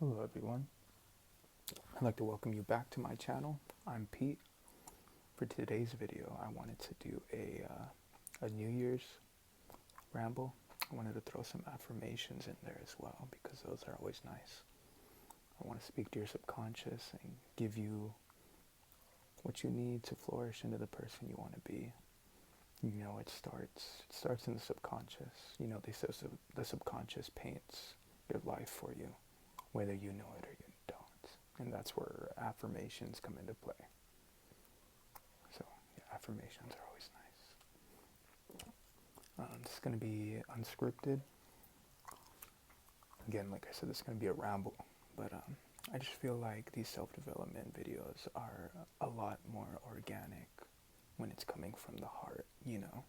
Hello everyone, I'd like to welcome you back to my channel. I'm Pete. For today's video, I wanted to do a New Year's ramble. I wanted to throw some affirmations in there as well because those are always nice. I want to speak to your subconscious and give you what you need to flourish into the person you want to be. You know, it starts in the subconscious. You know, they say the subconscious paints your life for you, whether you know it or you don't. And that's where affirmations come into play. So, yeah, affirmations are always nice. It's going to be unscripted. Again, like I said, it's going to be a ramble. But I just feel like these self-development videos are a lot more organic when it's coming from the heart, you know.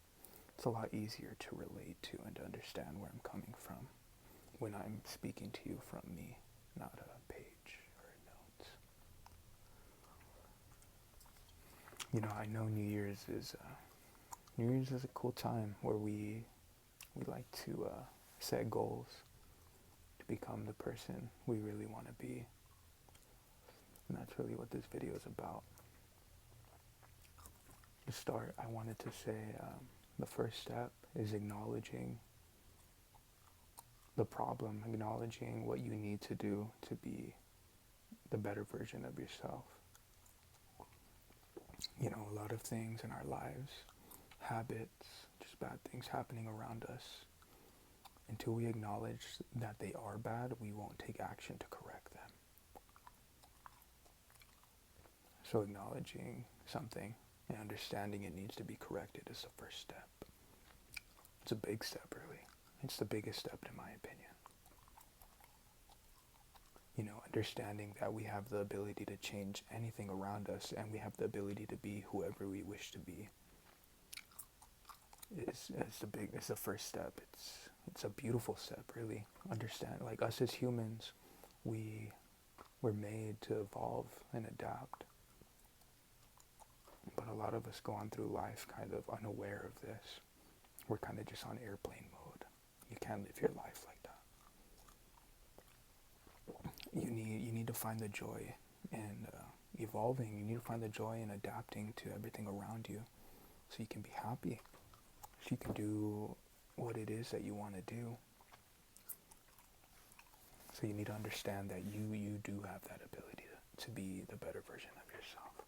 It's a lot easier to relate to and to understand where I'm coming from when I'm speaking to you from me, not a page or notes. You know, I know New Year's is a cool time where we like to set goals to become the person we really want to be, and that's really what this video is about. To start, I wanted to say the first step is acknowledging the problem, acknowledging what you need to do to be the better version of yourself. You know, a lot of things in our lives, habits, just bad things happening around us, until we acknowledge that they are bad, we won't take action to correct them. So acknowledging something and understanding it needs to be corrected is the first step. It's a big step, really. It's the biggest step, in my opinion. You know, understanding that we have the ability to change anything around us and we have the ability to be whoever we wish to be is the first step. It's a beautiful step, really. Understand, like us as humans, we're made to evolve and adapt. But a lot of us go on through life kind of unaware of this. We're kind of just on airplane mode. You can't live your life like that. You need to find the joy in evolving. You need to find the joy in adapting to everything around you so you can be happy. So you can do what it is that you want to do. So you need to understand that you do have that ability to be the better version of yourself.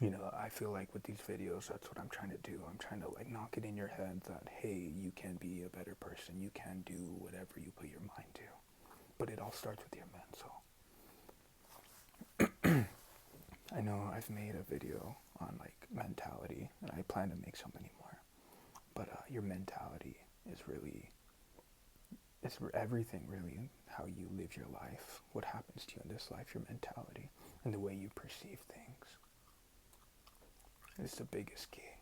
You know, I feel like with these videos, that's what I'm trying to do. I'm trying to like knock it in your head that, hey, you can be a better person. You can do whatever you put your mind to. But it all starts with your mental. I know I've made a video on like mentality, and I plan to make so many more. But your mentality is really, it's everything really, how you live your life, what happens to you in this life, your mentality, and the way you perceive things. It's the biggest key.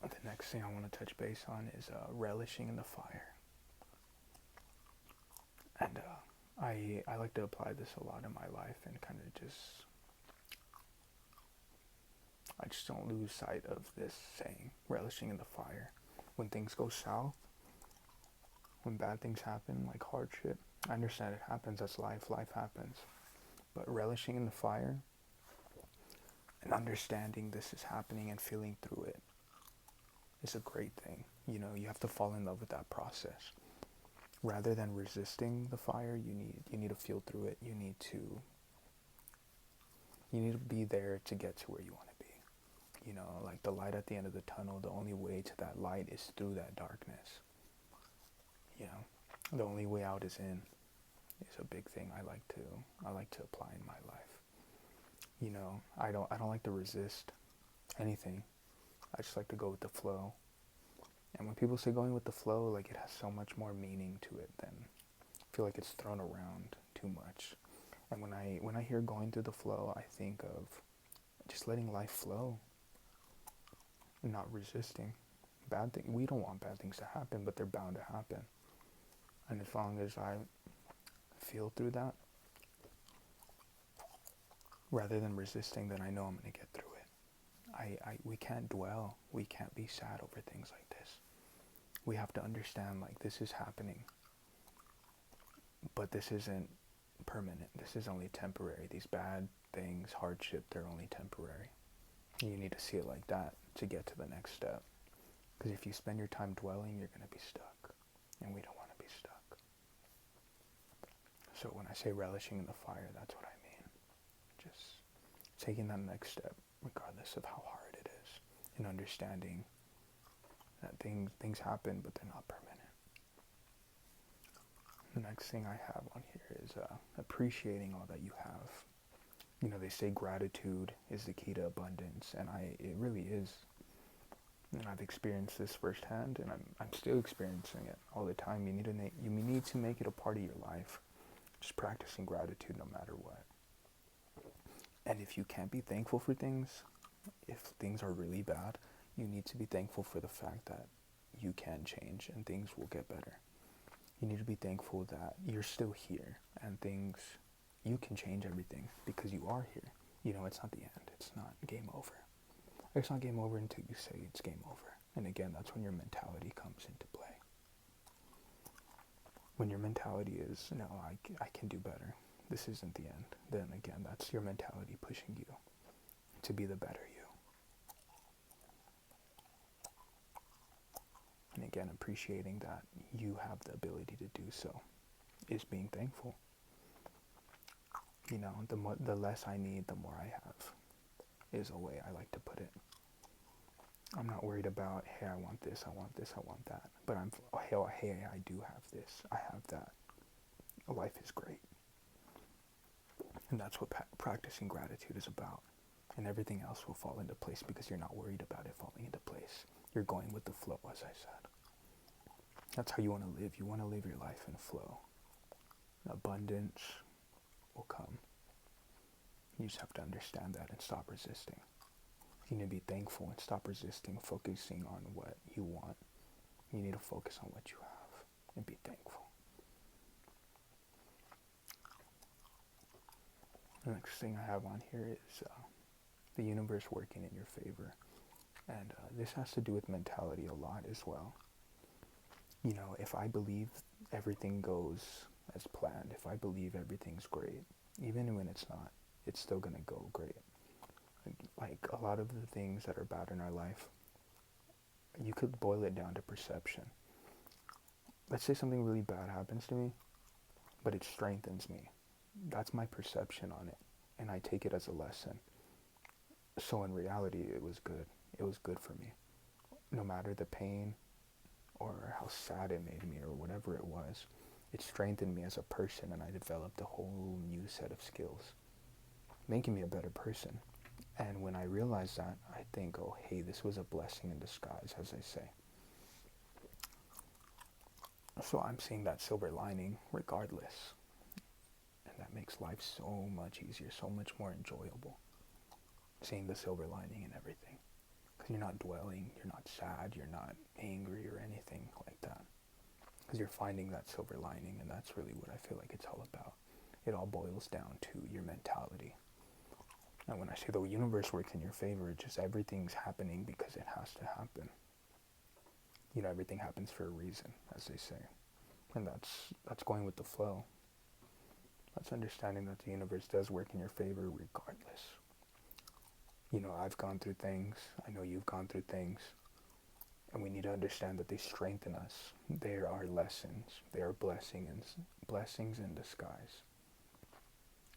The next thing I want to touch base on is relishing in the fire. And I like to apply this a lot in my life and kind of I just don't lose sight of this saying, relishing in the fire. When things go south, when bad things happen, like hardship, I understand it happens, that's life happens. But relishing in the fire and understanding this is happening and feeling through it is a great thing. You know, you have to fall in love with that process. Rather than resisting the fire, you need to feel through it. You need to be there to get to where you want to be. You know, like the light at the end of the tunnel, the only way to that light is through that darkness. You know, the only way out is in is a big thing I like to apply in my life. You know, I don't like to resist anything. I just like to go with the flow. And when people say going with the flow, like it has so much more meaning to it than I feel like it's thrown around too much. And when I hear going through the flow, I think of just letting life flow, not resisting bad things. We don't want bad things to happen, but they're bound to happen. And as long as I feel through that, rather than resisting, then I know I'm going to get through it. We can't dwell. We can't be sad over things like this. We have to understand, like, this is happening. But this isn't permanent. This is only temporary. These bad things, hardship, they're only temporary. You need to see it like that to get to the next step. Because if you spend your time dwelling, you're going to be stuck. And we don't want to be stuck. So when I say relishing in the fire, that's what I mean. Just taking that next step, regardless of how hard it is. And understanding that things happen, but they're not permanent. The next thing I have on here is appreciating all that you have. You know, they say gratitude is the key to abundance, and it really is. And I've experienced this firsthand, and I'm still experiencing it all the time. You need to make it a part of your life. Just practicing gratitude no matter what. And if you can't be thankful for things, if things are really bad, you need to be thankful for the fact that you can change and things will get better. You need to be thankful that you're still here and you can change everything because you are here. You know, it's not the end. It's not game over. It's not game over until you say it's game over. And again, that's when your mentality comes into play. When your mentality is, no, I can do better. This isn't the end. Then again, that's your mentality pushing you to be the better you. And again, appreciating that you have the ability to do so is being thankful. You know, the less I need, the more I have, is a way I like to put it. I'm not worried about, hey, I want this, I want this, I want that. But hey, I do have this, I have that. Life is great. And that's what practicing gratitude is about. And everything else will fall into place because you're not worried about it falling into place. You're going with the flow, as I said. That's how you want to live. You want to live your life in flow. Abundance will come. You just have to understand that and stop resisting. You need to be thankful and stop resisting, focusing on what you want. You need to focus on what you have and be thankful. The next thing I have on here is the universe working in your favor. And this has to do with mentality a lot as well. You know, if I believe everything goes as planned, if I believe everything's great, even when it's not, it's still going to go great. Like a lot of the things that are bad in our life, you could boil it down to perception. Let's say something really bad happens to me, but it strengthens me. That's my perception on it, and I take it as a lesson. So in reality, it was good. It was good for me. No matter the pain or how sad it made me or whatever it was, it strengthened me as a person, and I developed a whole new set of skills, making me a better person. And when I realize that, I think, oh, hey, this was a blessing in disguise, as they say. So I'm seeing that silver lining regardless. And that makes life so much easier, so much more enjoyable. Seeing the silver lining in everything. Because you're not dwelling, you're not sad, you're not angry or anything like that. Because you're finding that silver lining, and that's really what I feel like it's all about. It all boils down to your mentality. And when I say the universe works in your favor, it's just everything's happening because it has to happen. You know, everything happens for a reason, as they say. And that's going with the flow. That's understanding that the universe does work in your favor regardless. You know, I've gone through things. I know you've gone through things. And we need to understand that they strengthen us. They are lessons. They are blessings in disguise.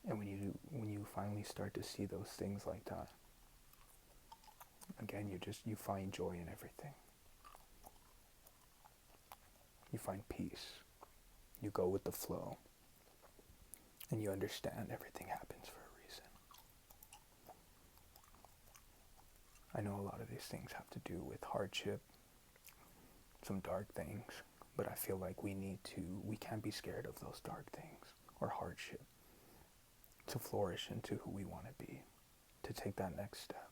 And when you finally start to see those things like that, again, you find joy in everything. You find peace. You go with the flow. And you understand everything happens for a reason. I know a lot of these things have to do with hardship, some dark things, but I feel like we can't be scared of those dark things or hardship to flourish into who we want to be, to take that next step.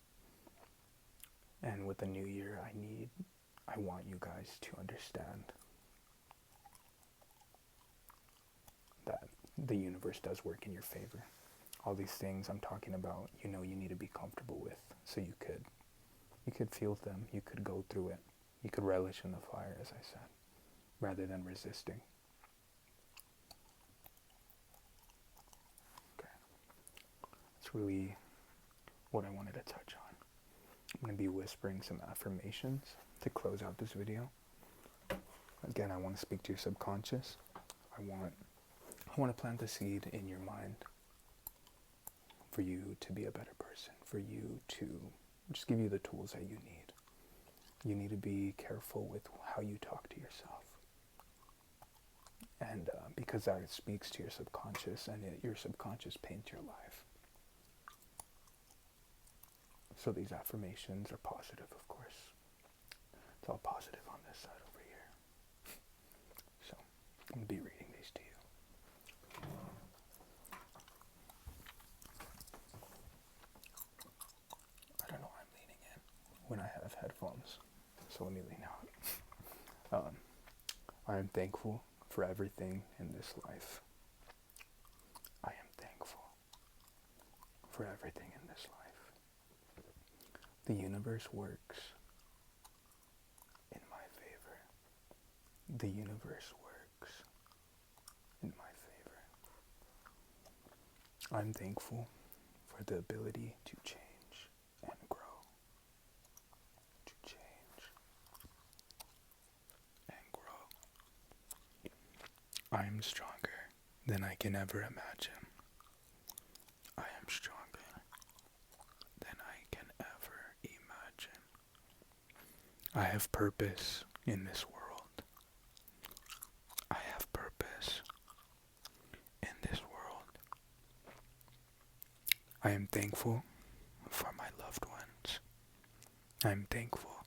And with the new year, I want you guys to understand that the universe does work in your favor. All these things I'm talking about, you need to be comfortable with, so you could feel them, you could go through it, you could relish in the fire, as I said, rather than resisting. that's really what I wanted to touch on. I'm going to be whispering some affirmations to close out this video. Again, I want to speak to your subconscious. I want to plant the seed in your mind for you to be a better person, for you to just give you the tools that you need. You need to be careful with how you talk to yourself. And because that speaks to your subconscious, and your subconscious paints your life. So these affirmations are positive, of course. It's all positive on this side over here. So I'm going to be reading these to you. I don't know why I'm leaning in when I have headphones. So let me lean out. I am thankful for everything in this life. I am thankful for everything in this life. The universe works in my favor. The universe works in my favor. I'm thankful for the ability to change and grow. To change and grow. I am stronger than I can ever imagine. I am stronger than I can ever imagine. I have purpose in this world. I have purpose in this world. I am thankful for my loved ones. I am thankful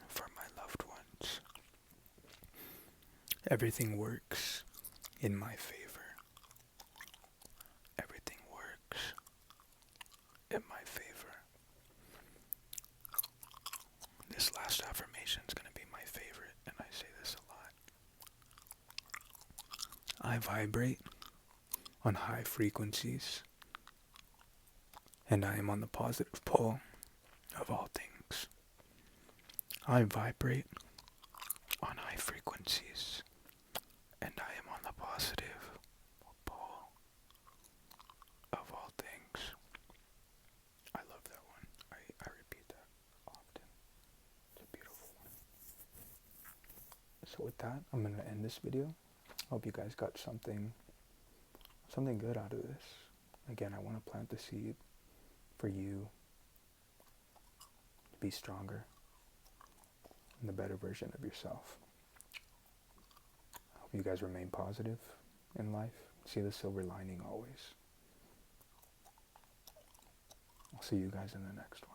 for my loved ones. Everything works in my favor. Everything works in my favor. This last affirmation is going to be my favorite, and I say this a lot. I vibrate on high frequencies, and I am on the positive pole of all things. I vibrate on high frequencies, and I am on the positive pole of all things. I love that one. I repeat that often. It's a beautiful one. So with that, I'm going to end this video. Hope you guys got something good out of this. Again, I want to plant the seed for you to be stronger and the better version of yourself. I hope you guys remain positive in life. See the silver lining always. I'll see you guys in the next one.